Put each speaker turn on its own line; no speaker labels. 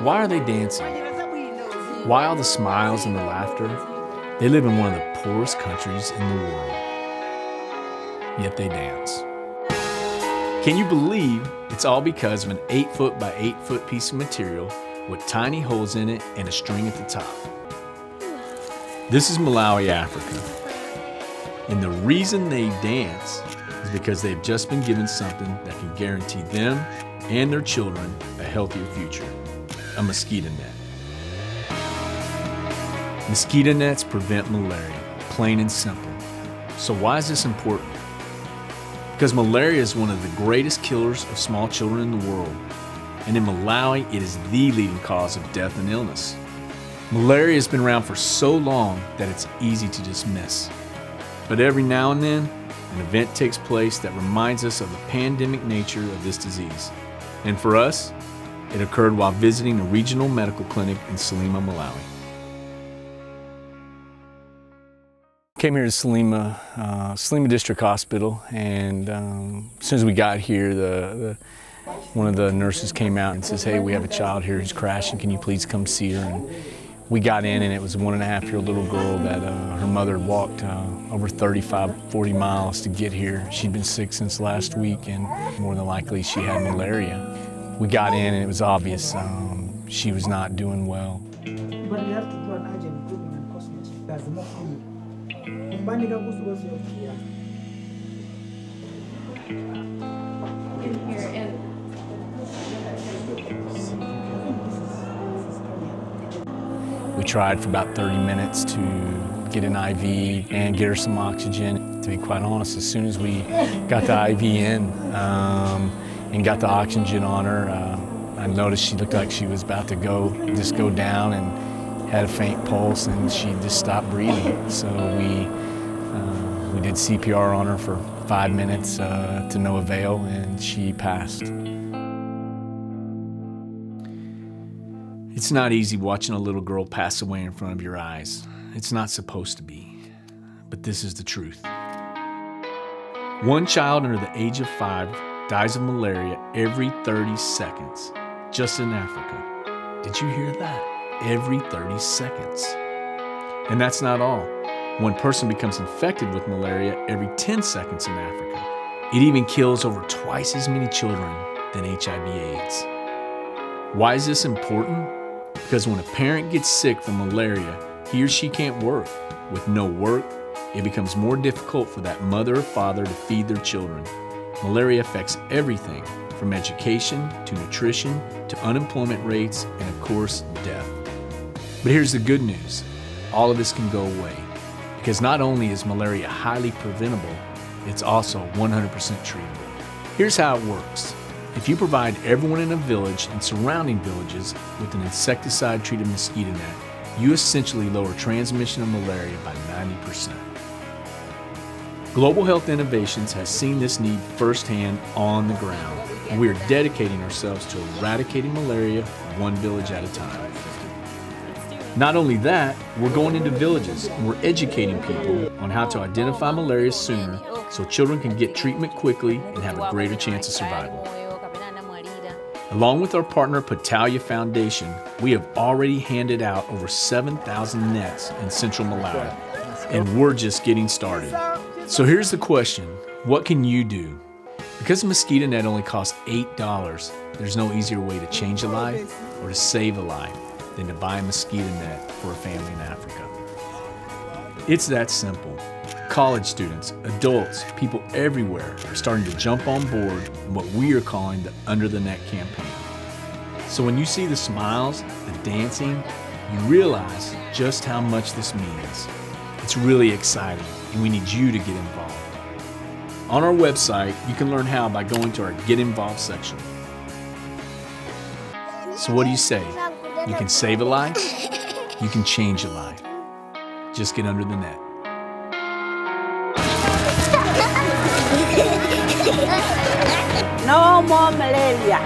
Why are they dancing? Why all the smiles and the laughter? They live in one of the poorest countries in the world, yet they dance. Can you believe it's all because of an 8-foot by 8-foot piece of material with tiny holes in it and a string at the top? This is Malaria, Africa. And the reason they dance is because they've just been given something that can guarantee them and their children a healthier future: a mosquito net. Mosquito nets prevent malaria, plain and simple. So why is this important? Because malaria is one of the greatest killers of small children in the world. And in Malawi, it is the leading cause of death and illness. Malaria has been around for so long that it's easy to dismiss. But every now and then, an event takes place that reminds us of the pandemic nature of this disease. And for us, it occurred while visiting a regional medical clinic in Salima, Malawi. Came here to Salima District Hospital, and as soon as we got here, one of the nurses came out and says, "Hey, we have a child here who's crashing. Can you please come see her?" And we got in, and it was a 1.5-year-old little girl that her mother had walked over 35-40 miles to get here. She'd been sick since last week, and more than likely she had malaria. We got in, and it was obvious she was not doing well.
But we have to do an urgent grouping and cosmetic. That's the more common.
We tried for about 30 minutes to get an IV and get her some oxygen. To be quite honest, as soon as we got the IV in and got the oxygen on her, I noticed she looked like she was about to go down and had a faint pulse, and she just stopped breathing. So we did CPR on her for 5 minutes to no avail, and she passed. It's not easy watching a little girl pass away in front of your eyes. It's not supposed to be, but this is the truth. One child under the age of 5 dies of malaria every 30 seconds, just in Africa. Did you hear that? Every 30 seconds. And that's not all. One person becomes infected with malaria every 10 seconds in Africa. It even kills over twice as many children than HIV/AIDS. Why is this important? Because when a parent gets sick from malaria, he or she can't work. With no work, it becomes more difficult for that mother or father to feed their children. Malaria affects everything from education to nutrition to unemployment rates and, of course, death. But here's the good news. All of this can go away. Because not only is malaria highly preventable, it's also 100% treatable. Here's how it works. If you provide everyone in a village and surrounding villages with an insecticide-treated mosquito net, you essentially lower transmission of malaria by 90%. Global Health Innovations has seen this need firsthand on the ground, and we are dedicating ourselves to eradicating malaria one village at a time. Not only that, we're going into villages and we're educating people on how to identify malaria sooner so children can get treatment quickly and have a greater chance of survival. Along with our partner Patalia Foundation, we have already handed out over 7,000 nets in central Malawi, and we're just getting started. So here's the question, what can you do? Because a mosquito net only costs $8, there's no easier way to change a life or to save a life than to buy a mosquito net for a family in Africa. It's that simple. College students, adults, people everywhere are starting to jump on board in what we are calling the Under the Net campaign. So when you see the smiles, the dancing, you realize just how much this means. It's really exciting, and we need you to get involved. On our website, you can learn how by going to our Get Involved section. So what do you say? You can save a life, you can change a life. Just get under the net.
No more malaria.